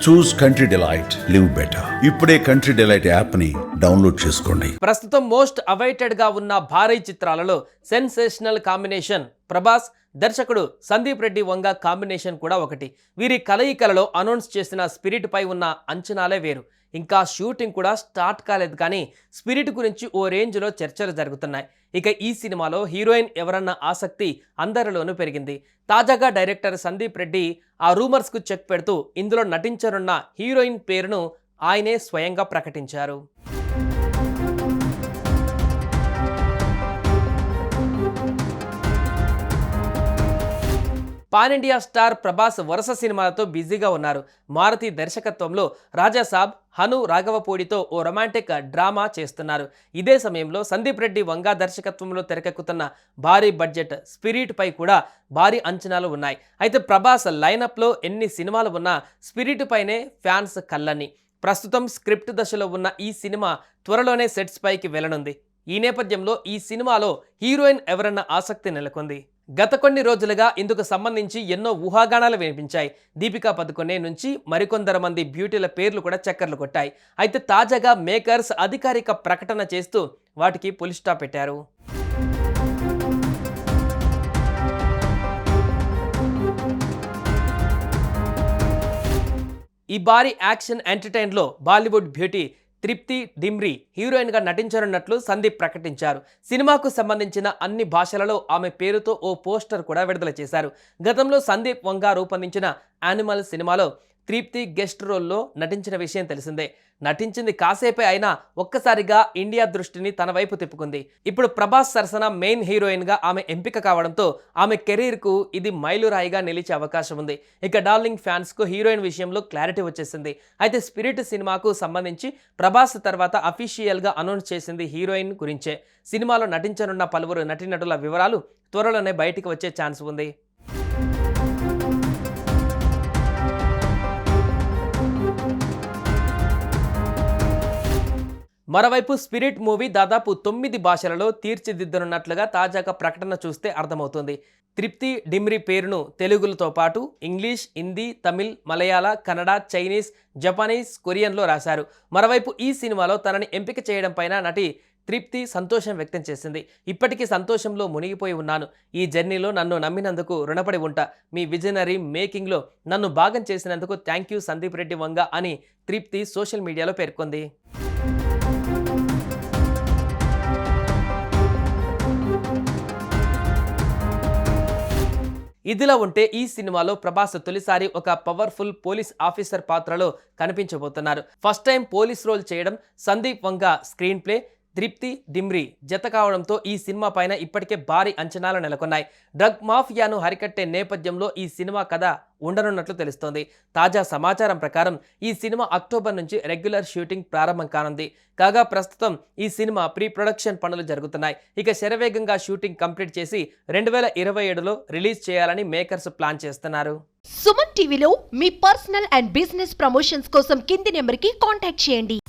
చూస్ country delight, live better. ఇప్పుడే country delight app ని download చేసుకోండి. ప్రస్తుతం మోస్ట్ అవైటెడ్ గా ఉన్న భారీ చిత్రాలలో సెన్సేషనల్ కాంబినేషన్ ప్రభాస్, దర్శకుడు సందీప్ రెడ్డి వంగ కాంబినేషన్ కూడా ఒకటి. వీరి కలయికలలో అనౌన్స్ చేసిన స్పిరిట్ పై ఉన్న అంచనాలే వేరు. ఇంకా షూటింగ్ కూడా స్టార్ట్ కాలేదు, కానీ స్పిరిట్ గురించి ఓ రేంజ్లో చర్చలు జరుగుతున్నాయి. ఇక ఈ సినిమాలో హీరోయిన్ ఎవరన్న ఆసక్తి అందరిలోనూ పెరిగింది. తాజాగా డైరెక్టర్ సందీప్ రెడ్డి ఆ రూమర్స్కు చెక్ పెడుతూ ఇందులో నటించనున్న హీరోయిన్ పేరును ఆయనే స్వయంగా ప్రకటించారు. పాన్ ఇండియా స్టార్ ప్రభాస్ వరుస సినిమాలతో బిజీగా ఉన్నారు. మారుతి దర్శకత్వంలో రాజాసాబ్, హను రాఘవపూడితో ఓ రొమాంటిక్ డ్రామా చేస్తున్నారు. ఇదే సమయంలో సందీప్ రెడ్డి వంగా దర్శకత్వంలో తెరకెక్కుతున్న భారీ బడ్జెట్ స్పిరిట్ పై కూడా భారీ అంచనాలు ఉన్నాయి. అయితే ప్రభాస్ లైనప్లో ఎన్ని సినిమాలు ఉన్నా స్పిరిట్ పైనే ఫ్యాన్స్ కళ్ళని. ప్రస్తుతం స్క్రిప్ట్ దశలో ఉన్న ఈ సినిమా త్వరలోనే సెట్స్ పైకి వెళ్లనుంది. ఈ నేపథ్యంలో ఈ సినిమాలో హీరోయిన్ ఎవరన్న ఆసక్తి నెలకొంది. గత కొన్ని రోజులుగా ఇందుకు సంబంధించి ఎన్నో ఊహాగానాలు వినిపించాయి. దీపికా పదుకొనే నుంచి మరికొందరు మంది బ్యూటీల పేర్లు కూడా చక్కర్లు కొట్టాయి. అయితే తాజాగా మేకర్స్ అధికారిక ప్రకటన చేస్తూ వాటికి పులి స్టాప్ పెట్టారు. ఈ భారీ యాక్షన్ ఎంటర్టైన్లో బాలీవుడ్ బ్యూటీ తృప్తి డిమ్రీ హీరోయిన్గా నటించనున్నట్లు సందీప్ ప్రకటించారు. సినిమాకు సంబంధించిన అన్ని భాషలలో ఆమె పేరుతో ఓ పోస్టర్ కూడా విడుదల చేశారు. గతంలో సందీప్ వంగా రూపొందించిన యానిమల్ సినిమాలో తృప్తి గెస్ట్ రోల్లో నటించిన విషయం తెలిసిందే. నటించింది కాసేపే అయినా ఒక్కసారిగా ఇండియా దృష్టిని తన వైపు తిప్పుకుంది. ఇప్పుడు ప్రభాస్ సరసన మెయిన్ హీరోయిన్గా ఆమె ఎంపిక కావడంతో ఆమె కెరీర్కు ఇది మైలురాయిగా నిలిచే అవకాశం ఉంది. ఇక డార్లింగ్ ఫ్యాన్స్కు హీరోయిన్ విషయంలో క్లారిటీ వచ్చేసింది. అయితే స్పిరిట్ సినిమాకు సంబంధించి ప్రభాస్ తర్వాత అఫీషియల్గా అనౌన్స్ చేసింది హీరోయిన్ గురించే. సినిమాలో నటించనున్న పలువురు నటీనటుల వివరాలు త్వరలోనే బయటికి వచ్చే ఛాన్స్ ఉంది. మరోవైపు స్పిరిట్ మూవీ దాదాపు 9 భాషలలో తీర్చిదిద్దనున్నట్లుగా తాజాగా ప్రకటన చూస్తే అర్థమవుతుంది. తృప్తి డిమ్రీ పేరును తెలుగులతో పాటు ఇంగ్లీష్, హిందీ, తమిళ్, మలయాళ, కన్నడ, చైనీస్, జపానీస్, కొరియన్లో రాశారు. మరోవైపు ఈ సినిమాలో తనని ఎంపిక చేయడం పైన నటి తృప్తి సంతోషం వ్యక్తం చేసింది. ఇప్పటికీ సంతోషంలో మునిగిపోయి ఉన్నాను. ఈ జర్నీలో నన్ను నమ్మినందుకు రుణపడి ఉంటా. మీ విజనరీ మేకింగ్లో నన్ను భాగం చేసినందుకు థ్యాంక్ యూ సందీప్ రెడ్డి వంగ అని తృప్తి సోషల్ మీడియాలో పేర్కొంది. ఇదిలా ఉంటే ఈ సినిమాలో ప్రభాస్ తొలిసారి ఒక పవర్ఫుల్ పోలీస్ ఆఫీసర్ పాత్రలో కనిపించబోతున్నారు. ఫస్ట్ టైం పోలీస్ రోల్ చేయడం సందీప్ వంగ స్క్రీన్ ప్లే, తృప్తి డిమ్రీ జత కావడంతో ఈ సినిమా పైన ఇప్పటికే భారీ అంచనాలు నెలకొన్నాయి. డ్రగ్ మాఫియాను హరికట్టే నేపథ్యంలో ఈ సినిమా కథ ఉండనున్నట్లు తెలుస్తోంది. తాజా సమాచారం ప్రకారం ఈ సినిమా అక్టోబర్ నుంచి రెగ్యులర్ షూటింగ్ ప్రారంభం కానుంది. కాగా ప్రస్తుతం ఈ సినిమా ప్రీ ప్రొడక్షన్ పనులు జరుగుతున్నాయి. ఇక శరవేగంగా షూటింగ్ కంప్లీట్ చేసి 2027లో రిలీజ్ చేయాలని మేకర్స్ ప్లాన్ చేస్తున్నారు. సుమన్ టీవీలో మీ పర్సనల్ అండ్ బిజినెస్ ప్రమోషన్స్ కోసం కింది నెంబర్కి కాంటాక్ట్ చేయండి.